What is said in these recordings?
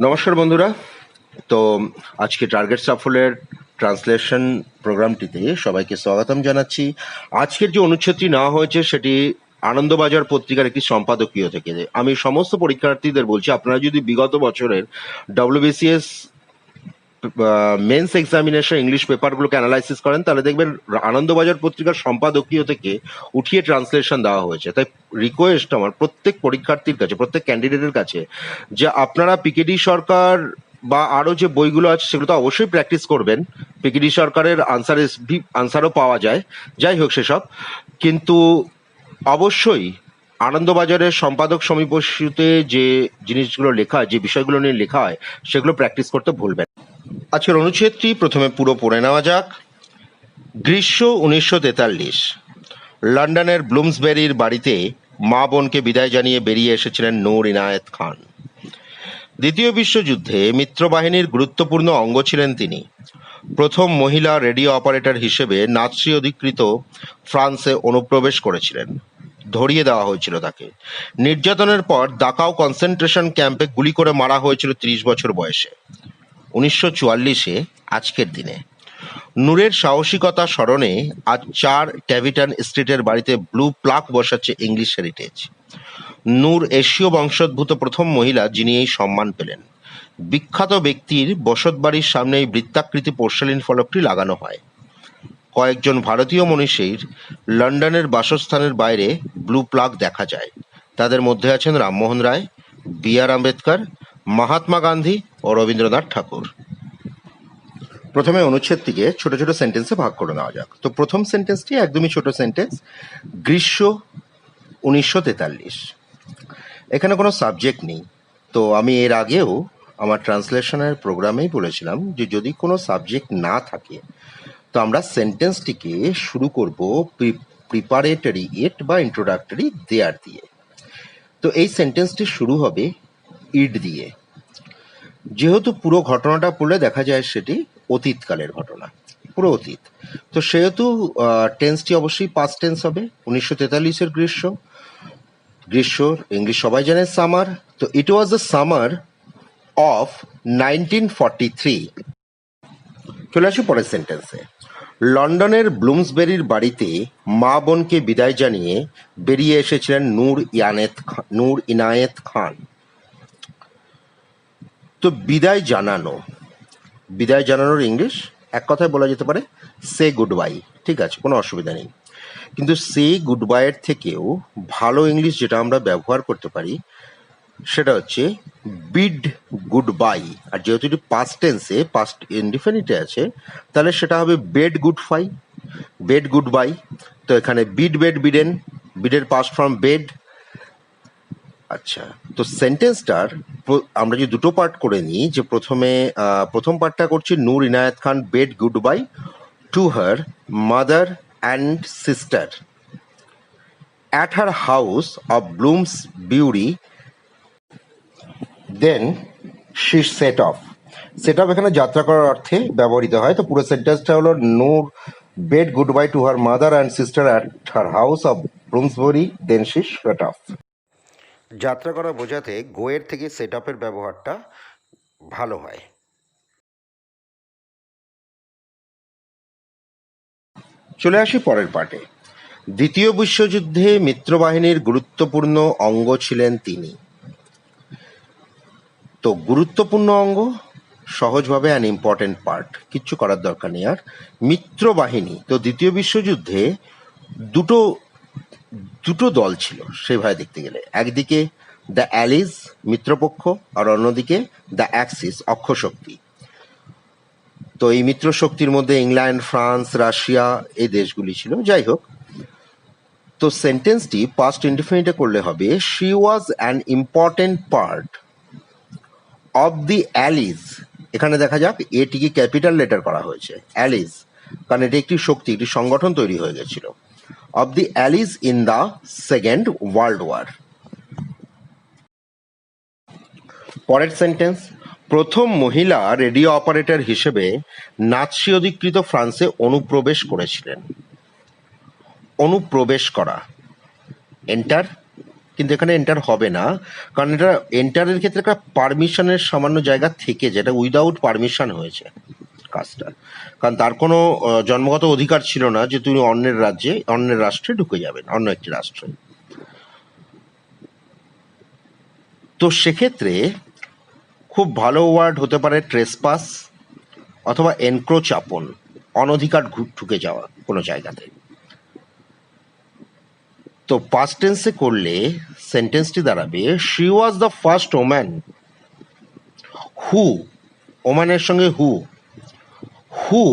নমস্কার বন্ধুরা। তো আজকে টার্গেট সাফল্যের ট্রান্সলেশন প্রোগ্রামটিতে সবাইকে স্বাগতম জানাচ্ছি। আজকের যে অনুচ্ছেদটি নেওয়া হয়েছে সেটি আনন্দবাজার পত্রিকার একটি সম্পাদকীয় থেকে। আমি সমস্ত পরীক্ষার্থীদের বলছি, আপনারা যদি বিগত বছরের WBCS মেন্স এক্সামিনেশন ইংলিশ পেপারগুলোকে অ্যানালাইসিস করেন, তাহলে দেখবেন আনন্দবাজার পত্রিকার সম্পাদকীয় থেকে উঠিয়ে ট্রান্সলেশন দেওয়া হয়েছে। তাই রিকোয়েস্ট আমার প্রত্যেক পরীক্ষার্থীর কাছে, প্রত্যেক ক্যান্ডিডেটের কাছে, যে আপনারা পিকেডি সরকার বা আরো যে বইগুলো আছে সেগুলো তো অবশ্যই প্র্যাকটিস করবেন। পিকেডি সরকারের আনসারও পাওয়া যায়, যাই হোক সেসব, কিন্তু অবশ্যই আনন্দবাজারের সম্পাদক সমীপস্যুতে যে জিনিসগুলো লেখা হয়, যে বিষয়গুলো নিয়ে লেখা হয়, সেগুলো প্র্যাকটিস করতে ভুলবেন। আজকের অনুচ্ছেদটি প্রথমে পুরো পড়ে নেওয়া যাক। গ্রীষ্ম 1943। লন্ডনের ব্লুমসবেরির বাড়িতে মা বোনকে বিদায় জানিয়ে বেরিয়ে এসেছিলেন নূর ইনায়েত খান। দ্বিতীয় বিশ্বযুদ্ধে মিত্রবাহিনীর গুরুত্বপূর্ণ অঙ্গ ছিলেন তিনি। প্রথম মহিলা রেডিও অপারেটর হিসেবে নাৎসি অধিকৃত ফ্রান্সে অনুপ্রবেশ করেছিলেন। ধরিয়ে দেওয়া হয়েছিল তাকে। নির্যাতনের পর দাকাও কনসেন্ট্রেশন ক্যাম্পে গুলি করে মারা হয়েছিল 30 বছর বয়সে। 1944-এ আজকের দিনে নূরের সাহসিকতা স্মরণে আজ 4 ট্যাভিটন স্ট্রিটের বাড়িতে ব্লু প্লাক বসাচ্ছে ইংলিশ হেরিটেজ। নূর এশীয় বংশোদ্ভূত প্রথম মহিলা যিনি এই সম্মান পেলেন। বিখ্যাত ব্যক্তির বসতবাড়ির সামনে এই বৃত্তাকৃতি পোর্সেলিন ফলকটি লাগানো হয়। কয়েকজন ভারতীয় মনীষীর লন্ডনের বাসস্থানের বাইরে ব্লু প্লাক দেখা যায়। তাদের মধ্যে আছেন রামমোহন রায়, B.R. আম্বেদকর, মহাত্মা গান্ধী ও রবীন্দ্রনাথ ঠাকুর। প্রথমে অনুচ্ছেদটিকে ছোট ছোট সেন্টেন্সে ভাগ করে নেওয়া যাক। তো প্রথম সেন্টেন্সটি একদমই ছোট সেন্টেন্স, গ্রীষ্ম 1943। এখানে কোনো সাবজেক্ট নেই। তো আমি এর আগেও আমার ট্রান্সলেশনের প্রোগ্রামেই বলেছিলাম যে যদি কোনো সাবজেক্ট না থাকে তো আমরা সেন্টেন্সটিকে শুরু করব প্রিপারেটরি ইট বা ইন্ট্রোডাক্টরি দেয়ার দিয়ে। তো এই সেন্টেন্সটি শুরু হবে ইট দিয়ে। যেহেতু পুরো ঘটনাটা পড়লে দেখা যায় সেটি অতীতকালের ঘটনা, পুরো অতীত, তো সেহেতু টেন্সটি অবশ্যই পাস্ট টেন্স হবে। 1943-এর গ্রীষ্ম, গ্রীষ্মর ইংলিশ সবাই জানে সামার। তো it was the summer of 1943। চলে আসি পরের সেন্টেন্সে। লন্ডনের ব্লুমসবেরির বাড়িতে মা বোনকে বিদায় জানিয়ে বেরিয়ে এসেছিলেন নূর ইনায়েত খান। তো বিদায় জানানোর ইংলিশ এক কথায় বলা যেতে পারে সে গুড বাই। ঠিক আছে, কোনো অসুবিধা নেই। কিন্তু সে গুড বাইয়ের থেকেও ভালো ইংলিশ যেটা আমরা ব্যবহার করতে পারি সেটা হচ্ছে বিড গুড বাই। আর যেহেতু এটি পাস্ট টেন্সে, পাস্ট ইনডিফিনিটে আছে, তাহলে সেটা হবে বেড গুড বাই। তো এখানে বিড বেড বিডেন, বিডের পাস্ট ফর্ম বেড। আচ্ছা, তো সেন্টেন্সটার আমরা যদি দুটো পার্ট করে নিই, যে প্রথম পার্টটা করছি Noor Inayat Khan bade good bye to her mother and sister at her house of Bloomsbury, then she set off. এখানে যাত্রা করার অর্থে ব্যবহৃত হয়। তো পুরো সেন্টেন্সটা হলো Noor bade good bye to her mother and sister at her house of Bloomsbury, then she set off. যাত্রা করা বোঝাতে গোয়ের থেকে সেট আপের ব্যবহারটা ভালো হয়। চলে আসি পরের পার্টে। দ্বিতীয় বিশ্বযুদ্ধে মিত্রবাহিনীর গুরুত্বপূর্ণ অঙ্গ ছিলেন তিনি। তো গুরুত্বপূর্ণ অঙ্গ, সহজভাবে অ্যান ইম্পর্টেন্ট পার্ট, কিচ্ছু করার দরকার নেই। আর মিত্রবাহিনী, তো দ্বিতীয় বিশ্বযুদ্ধে দুটো দল ছিল সেভাবে দেখতে গেলে। একদিকে দ্য অ্যালিজ মিত্রপক্ষ, আর অন্যদিকে দ্য অ্যাক্সিস অক্ষশক্তি। তো এই মিত্র শক্তির মধ্যে ইংল্যান্ড, ফ্রান্স, রাশিয়া এই দেশগুলি ছিল। যাই হোক, তো সেন্টেন্সটি পাস্ট ইনডিফিনিটে করলে হবে she was an important part of the allies. এখানে দেখা যাক এটিকে ক্যাপিটাল লেটার করা হয়েছে, অ্যালিজ, কারণ এটি একটি শক্তি, একটি সংগঠন তৈরি হয়ে গেছিল। Of the allies in the second world war. পরের সেন্টেন্স, প্রথম মহিলা রেডিও অপারেটর হিসেবে নাৎসি অধিকৃত ফ্রান্সে অনুপ্রবেশ করেছিলেন। অনুপ্রবেশ করা, এন্টার, কিন্তু এখানে এন্টার হবে না, কারণ এটা এন্টারের ক্ষেত্রে একটা পারমিশনের সামান্য জায়গা থেকে যেটা উইদাউট পারমিশন হয়েছে কাজটা, কারণ তার কোনো জন্মগত অধিকার ছিল না যে তুমি অন্যের রাষ্ট্রে ঢুকে যাবেন, অন্য একটি রাষ্ট্রে। তো সেক্ষেত্রে খুব ভালো ওয়ার্ড হতে পারে ট্রেসপাস অথবা এনক্রোচ আপন, অনধিকার ঢুকে যাওয়া কোনো জায়গাতে। তো পাস্ট টেন্সে করলে সেন্টেন্সটি দাঁড়াবে she was the first woman who, ওম্যানের সঙ্গে হু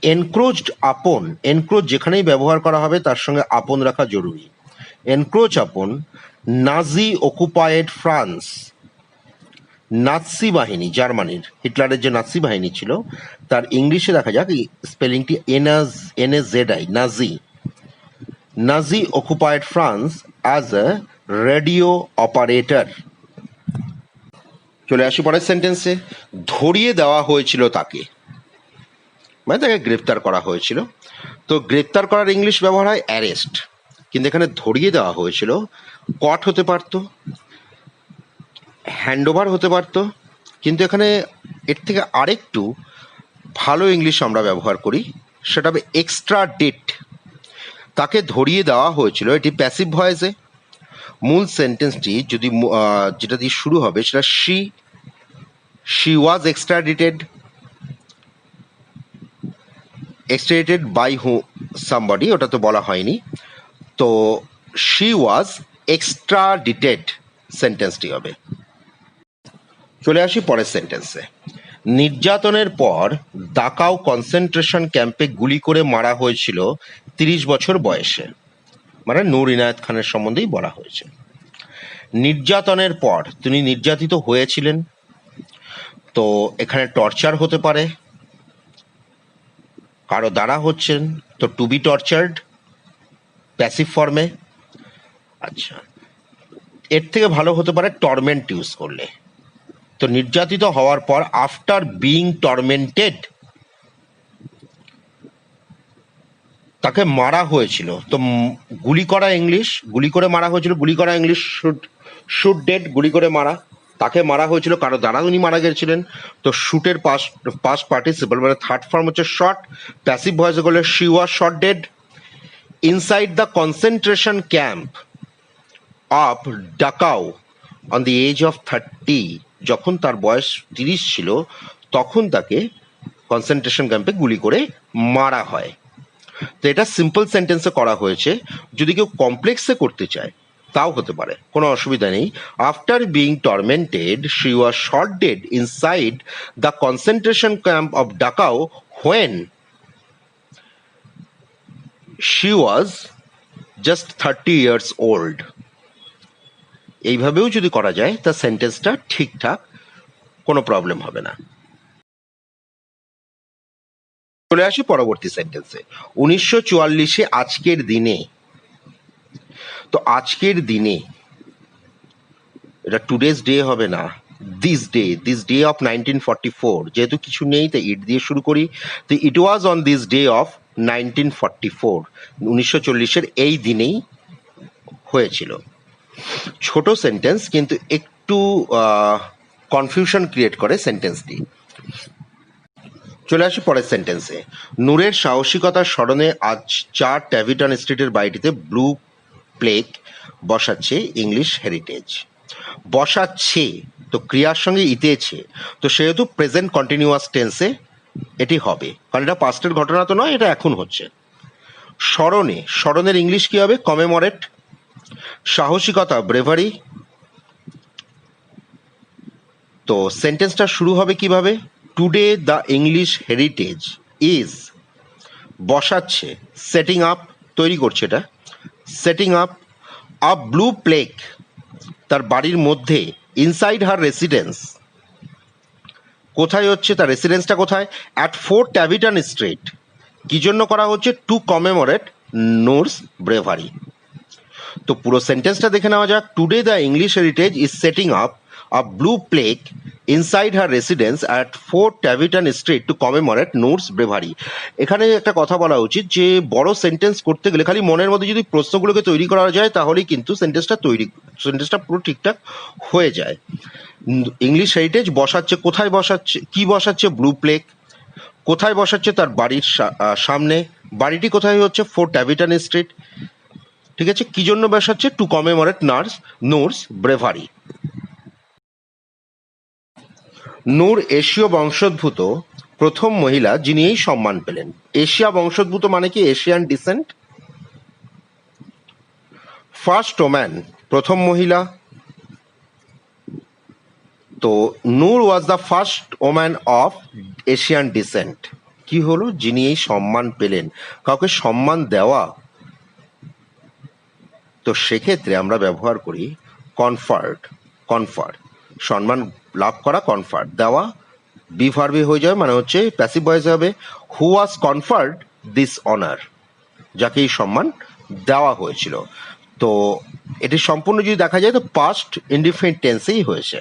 এনক্রোচড আপন, এনক্রোচ যেখানেই ব্যবহার করা হবে তার সঙ্গে আপন রাখা জরুরি, এনক্রোচ আপন নাজি অকুপায়েড ফ্রান্স, নাৎসি বাহিনী, জার্মানির হিটলারের যে নাৎসি বাহিনী ছিল তার ইংলিশে দেখা যাক স্পেলিংটি NAZI, Nazi occupied France as a radio operator. চলে আসি পরের সেন্টেন্সে, ধরিয়ে দেওয়া হয়েছিল তাকে, মানে তাকে গ্রেপ্তার করা হয়েছিল। তো গ্রেপ্তার করার ইংলিশ ব্যবহার হয় অ্যারেস্ট, কিন্তু এখানে ধরিয়ে দেওয়া হয়েছিল, কট হতে পারতো, হ্যান্ডওভার হতে পারতো, কিন্তু এখানে এর থেকে আরেকটু ভালো ইংলিশ আমরা ব্যবহার করি, সেটা হবে এক্সট্রা ডেট। তাকে ধরিয়ে দেওয়া হয়েছিল, এটি প্যাসিভ ভয়েসে। মূল সেন্টেন্সটি যদি যেটা দিয়ে শুরু হবে সেটা শি ওয়াজ এক্সট্রাডিটেড বাই সামবডি, ওটা তো বলা হয়নি। তো শি ওয়াজ এক্সট্রাডিটেড সেন্টেন্সটি হবে। চলে আসি পরের সেন্টেন্সে, নির্যাতনের পর দাকাও কনসেন্ট্রেশন ক্যাম্পে গুলি করে মারা হয়েছিল 30 বছর বয়সে, মানে নূর ইনায়েত খানের সম্বন্ধেই বলা হয়েছে। নির্যাতনের পর তিনি নির্যাতিত হয়েছিলেন, তো এখানে টর্চার হতে পারে, কারো দ্বারা হচ্ছেন, তো টু বি টর্চার্ড প্যাসিভ ফর্মে। আচ্ছা, এর থেকে ভালো হতে পারে টর্মেন্ট ইউজ করলে। তো নির্যাতিত হওয়ার পর আফটার বিইং টর্মেন্টেড, তাকে মারা হয়েছিল, তো গুলি করা ইংলিশ, গুলি করে মারা হয়েছিল, গুলি করা ইংলিশ শুট ডেড, গুলি করে মারা, তাকে মারা হয়েছিল, কারো দ্বারা উনি মারা গেছিলেন। তো শুটের পাস্ট পার্টিসিপল মানে থার্ড ফর্ম হচ্ছে শট, প্যাসিভ ভয়েসে করলে she was shot dead. Inside the concentration camp of Dachau on the age of 30, যখন তার বয়স 30 ছিল তখন তাকে কনসেন্ট্রেশন ক্যাম্পে গুলি করে মারা হয়। তো এটা সিম্পল সেন্টেন্সে করা হয়েছে, যদি কেউ কমপ্লেক্সে করতে চায় তাও হতে পারে, কোনো অসুবিধা নেই। After being tormented she was shot dead inside the concentration camp of Dachau when she was just 30 years old। এইভাবেও যদি করা যায় তা সেন্টেন্সটা ঠিকঠাক, কোনো প্রবলেম হবে না। চলে আসি পরবর্তী সেন্টেন্সে, 1944 আজকের দিনে। তো আজকের দিনে এটা টুডেজ ডে হবে না, দিস ডে অফ 1944, যেহেতু কিছু নেই তাই ইট দিয়ে শুরু করি। তো it was on this day of 1944, 1940 এই দিনেই হয়েছিল। ছোট সেন্টেন্স কিন্তু একটু কনফিউশন ক্রিয়েট করে সেন্টেন্সটি। চলে আসি পরের সেন্টেন্সে, নূরের সাহসিকতার স্মরণে আজ 4 ট্যাভিটন স্ট্রিটের বাড়িটিতে ব্লু প্লেক বসাচ্ছে ইংলিশ হেরিটেজ। বসাচ্ছে তো ক্রিয়ার সঙ্গে ইতেছে, তো সেহেতু প্রেজেন্ট কন্টিনিউয়াস টেন্সে এটি হবে, কারণ এটা পাস্টের ঘটনা তো নয়, এটা এখন হচ্ছে। স্মরণের ইংলিশ কি হবে? কমেমোরেট। সাহসিকতা ব্রেভারি। তো সেন্টেন্সটা শুরু হবে কিভাবে? Today the English Heritage is, বসাচ্ছে, সেটিং আপ, তৈরি করছে, এটা সেটিং আপ আ ব্লু প্লেক, তার বাড়ির মধ্যে, ইনসাইড হার রেসিডেন্স, কোথায় হচ্ছে তার রেসিডেন্সটা কোথায়? At 4 Taviton street. কি জন্য করা হচ্ছে? To commemorate Noor's bravery. তো পুরো সেন্টেন্সটা দেখে নেওয়া যাক। Today the English Heritage is setting up a blue plaque inside her residence at 4 Tavitan Street to commemorate Noor's bravery. এখানে একটা কথা বলা উচিত যে বড় সেন্টেন্স করতে গেলে খালি মনের মধ্যে যদি প্রশ্নগুলোকে তৈরি করা যায় তাহলেই কিন্তু সেন্টেন্সটা পুরো ঠিকঠাক হয়ে যায়। ইংলিশ হেরিটেজ বসাচ্ছে কোথায়, বসাচ্ছে কি বসাচ্ছে, ব্লু প্লেক কোথায় বসাচ্ছে, তার বাড়ির সামনে, বাড়িটি কোথায় হচ্ছে, 4 ট্যাভিটন স্ট্রিট, ঠিক আছে, কি জন্য বসাচ্ছে, টু কমেমোরেট নূরস ব্রেভারি। নূর এশীয় বংশোদ্ভূত প্রথম মহিলা যিনি এই সম্মান পেলেন। এশিয়া বংশোদ্ভূত মানে কি, এশিয়ান ডিসেন্ট। ফার্স্ট ওম্যান, প্রথম মহিলা। তো Noor was the first woman of Asian descent. কি হলো, যিনি এই সম্মান পেলেন, কাউকে সম্মান দেওয়া। তো সেক্ষেত্রে আমরা ব্যবহার করি কনফার, সম্মান লাভ করা, কনফার দেওয়া, বি ভার্বে হয়ে যাবে, মানে হচ্ছে প্যাসিভ ভয়েসে হবে, হু ওয়াজ কনফার্ড দিস অনার, যাকে এই সম্মান দেওয়া হয়েছিল। তো এটি সম্পূর্ণ যদি দেখা যায় তো পাস্ট ইনডিফিনিট টেন্সেই হয়েছে।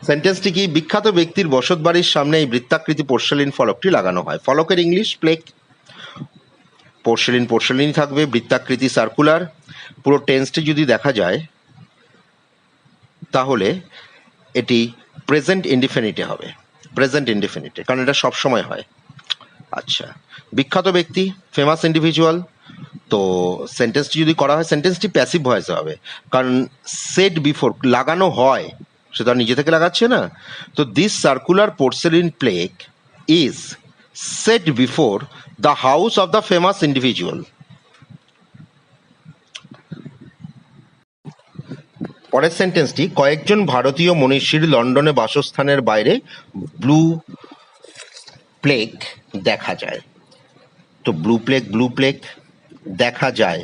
সেন্টেন্সটি কি, বিখ্যাত ব্যক্তির বসত বাড়ির সামনে এই বৃত্তাকৃতি পোর্সেলিন ফলকটি লাগানো হয়। ফলকের ইংলিশ প্লেক, পোর্সেলিন থাকবে, বৃত্তাকৃতি সার্কুলার। পুরো টেন্সটি যদি দেখা যায় তাহলে এটি প্রেজেন্ট ইনডিফিনিটে হবে, প্রেজেন্ট ইনডিফিনিটে, কারণ এটা সবসময় হয়। আচ্ছা, বিখ্যাত ব্যক্তি, ফেমাস ইন্ডিভিজুয়াল। তো সেন্টেন্সটি যদি করা হয়, সেন্টেন্সটি প্যাসিভ ভয়েসে হবে, কারণ সেট বিফোর, লাগানো হয়, সে তো আর নিজে থেকে লাগাচ্ছে না। তো this circular porcelain plaque is set before the house of the famous individual. পরের সেন্টেন্সটি, কয়েকজন ভারতীয় মনীষীর লন্ডনে বাসস্থানের বাইরে ব্লু প্লেক দেখা যায়। তো ব্লু প্লেক দেখা যায়,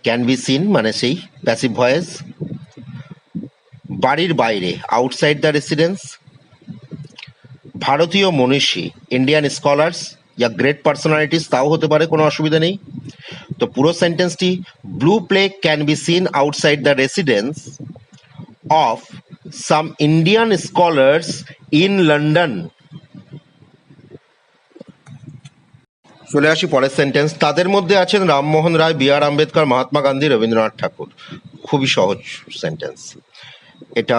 ক্যান বি সিন মানে সেই প্যাসিভ ভয়েস। বাড়ির বাইরে, আউটসাইড দ্য রেসিডেন্স। ভারতীয় মনীষী, ইন্ডিয়ান স্কলার্স ইয়া গ্রেট পার্সোনালিটিস, তাও হতে পারে, কোনো অসুবিধা নেই। তো পুরো সেন্টেন্সটি, blue plaque can be seen outside the residence of some Indian scholars in London. চলে আসি পরের সেন্টেন্স, তাদের মধ্যে আছেন রামমোহন রায়, বি আর আম্বেদকর, মহাত্মা গান্ধী, রবীন্দ্রনাথ ঠাকুর। খুবই সহজ সেন্টেন্স। এটা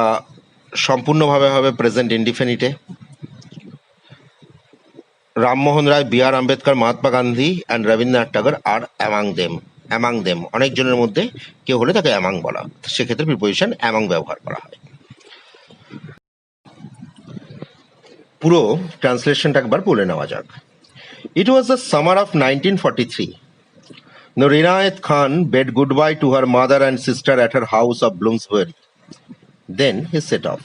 সম্পূর্ণভাবে হবে প্রেজেন্ট ইনডিফিনিটে। Rammohan Roy, B R Ambedkar, Mahatma Gandhi and Rabindranath Thakur are among them, অনেকজনের মধ্যে কেউ হলে তাকে অ্যামাং বলা, সেক্ষেত্রে প্রিপোজিশন অ্যামাং ব্যবহার করা হয়। পুরো ট্রান্সলেশনটা একবার বলে নেওয়া যাক। It was the summer of 1943. Noor Inayat Khan bade goodbye to her mother and sister at her house of Bloomsbury. Then he set off.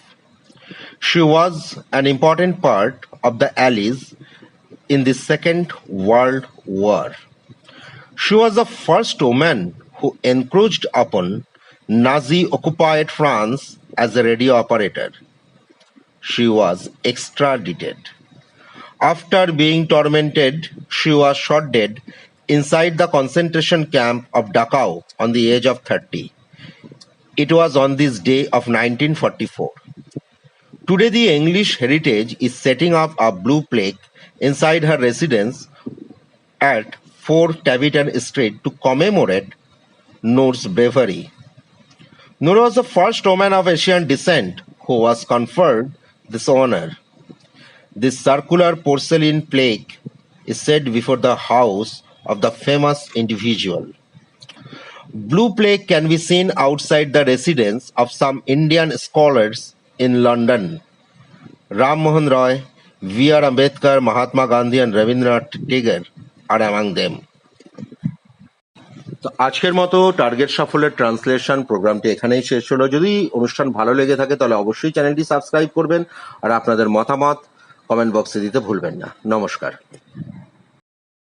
She was an important part of the Allies in the Second World War. She was the first woman who encroached upon Nazi-occupied France as a radio operator. She was extradited. After being tormented, she was shot dead inside the concentration camp of Dachau on the age of 30. It was on this day of 1944. Today, the English Heritage is setting up a blue plaque inside her residence at 4 Tavitan Street to commemorate Noor's bravery. Noor was the first woman of Asian descent who was conferred this honor. This circular porcelain plaque is set before the house of the famous individual. Blue plaque can be seen outside the residence of some Indian scholars in London. Ram Mohan Roy, V. R. Ambedkar, Mahatma Gandhi and Rabindranath Tagore are among them. তো আজকের মতো target সাফল্যের translation প্রোগ্রামটি এখানেই শেষ হলো। যদি অনুষ্ঠান ভালো লেগে থাকে তাহলে অবশ্যই চ্যানেলটি সাবস্ক্রাইব করবেন আর আপনাদের মতামত কমেন্ট বক্সে দিতে ভুলবেন না। নমস্কার।